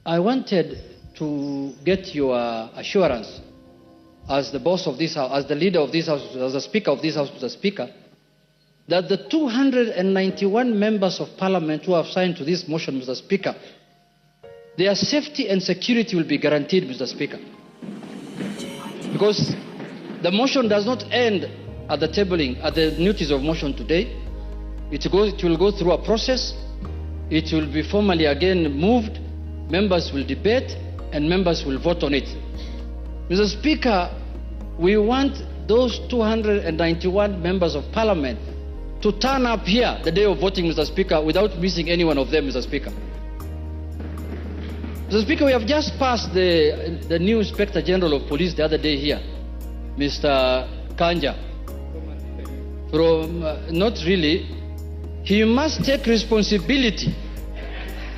I wanted to get your assurance as the boss of this house, as the leader of this house, as the speaker of this house, the speaker, that the 291 members of parliament who have signed to this motion, Mr. Speaker, their safety and security will be guaranteed, Mr. Speaker. Because the motion does not end at the tabling, at the notice of motion today. It will go through a process. It will be formally again moved. Members will debate and members will vote on it. Mr. Speaker, we want those 291 members of parliament to turn up here the day of voting, Mr. Speaker, without missing any one of them, Mr. Speaker. Mr. Speaker, we have just passed the new Inspector General of Police the other day here, Mr. Kanja. From, not really. He must take responsibility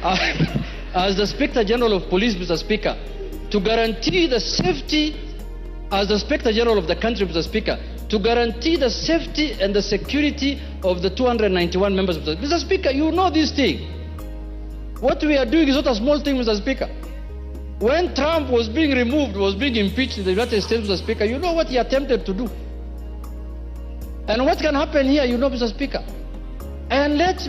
as the Inspector General of Police, Mr. Speaker, to guarantee the safety, as the Inspector General of the country, Mr. Speaker, to guarantee the safety and the security of the 291 members of the... Mr. Speaker, you know this thing. What we are doing is not a small thing, Mr. Speaker. When Trump was being removed, was being impeached in the United States, Mr. Speaker, you know what he attempted to do. And what can happen here, you know, Mr. Speaker. And let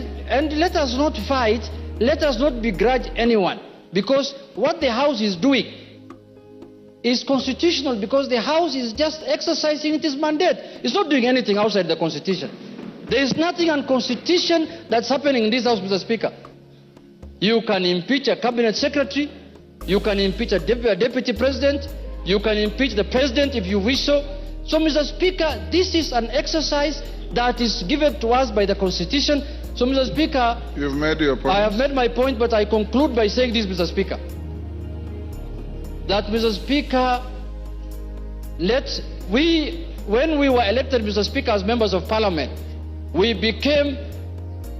us not fight, let us not begrudge anyone, because what the House is doing is constitutional, because the House is just exercising its mandate. It's not doing anything outside the Constitution. There is nothing unconstitutional that's happening in this House, Mr. Speaker. You can impeach a cabinet secretary, you can impeach a deputy president, you can impeach the president if you wish so. So, Mr. Speaker, this is an exercise that is given to us by the Constitution. So, Mr. Speaker, you've made your point. I have made my point, but I conclude by saying this, Mr. Speaker. That, Mr. Speaker, when we were elected, Mr. Speaker, as members of Parliament, we became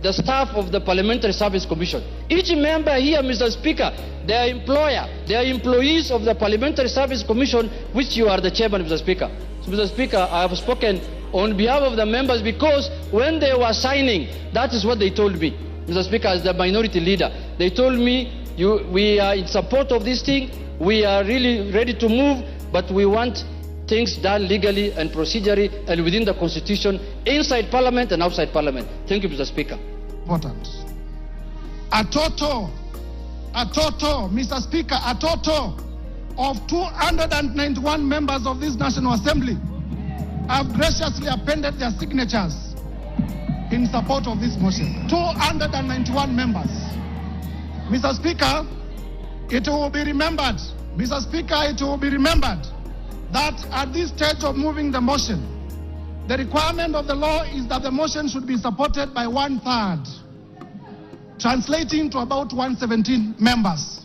the staff of the Parliamentary Service Commission. Each member here, Mr. Speaker, their employer, they are employees of the Parliamentary Service Commission, which you are the chairman, Mr. Speaker. So, Mr. Speaker, I have spoken on behalf of the members because when they were signing, that is what they told me. Mr. Speaker, as the minority leader, they told me, we are in support of this thing, we are really ready to move, but we want things done legally and procedurally and within the Constitution, inside Parliament and outside Parliament. Thank you, Mr. Speaker. Important. A total, Mr. Speaker, a total of 291 members of this National Assembly have graciously appended their signatures in support of this motion. 291 members. Mr. Speaker, it will be remembered, Mr. Speaker, it will be remembered that at this stage of moving the motion, the requirement of the law is that the motion should be supported by 1/3, translating to about 117 members.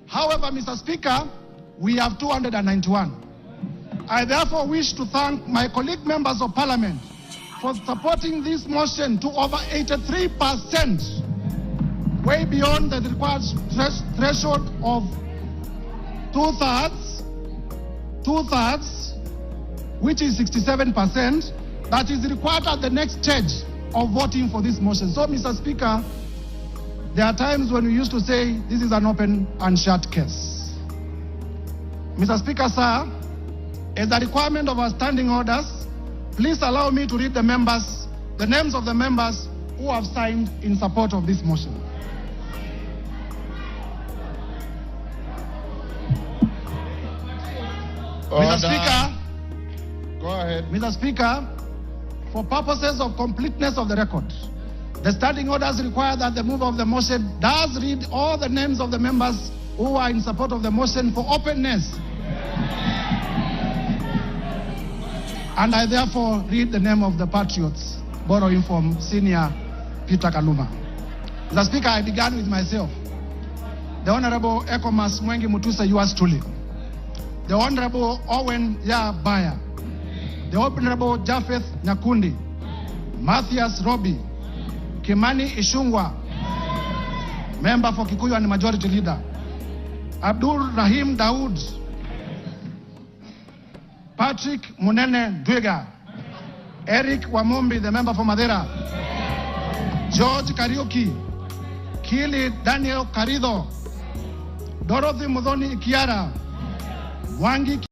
However, Mr. Speaker, we have 291. I therefore wish to thank my colleague members of Parliament for supporting this motion to over 83%, way beyond the required threshold of 2/3, which is 67%, that is required at the next stage of voting for this motion. So, Mr. Speaker, there are times when we used to say this is an open and shut case. Mr. Speaker, sir, as a requirement of our standing orders, please allow me to read the names of the members who have signed in support of this motion. Mr. Speaker, go ahead. Mr. Speaker, for purposes of completeness of the record, the standing orders require that the mover of the motion does read all the names of the members who are in support of the motion for openness. And I therefore read the name of the patriots, borrowing from Senior Peter Kaluma. Mr. Speaker, I began with myself. The Honorable Ekomas Mwengi Mutusa, yours truly. The Honorable Owen Baya. The Honorable Japheth Nyakundi. Matthias Robi. Kimani Ishungwa, member for Kikuyu and Majority Leader. Abdul Rahim Daoud. Patrick Munene Dwega. Eric Wamumbi, the member for Madera. George Kariuki. Kili Daniel Carido. Dorothy Muthoni Kiara, Wangi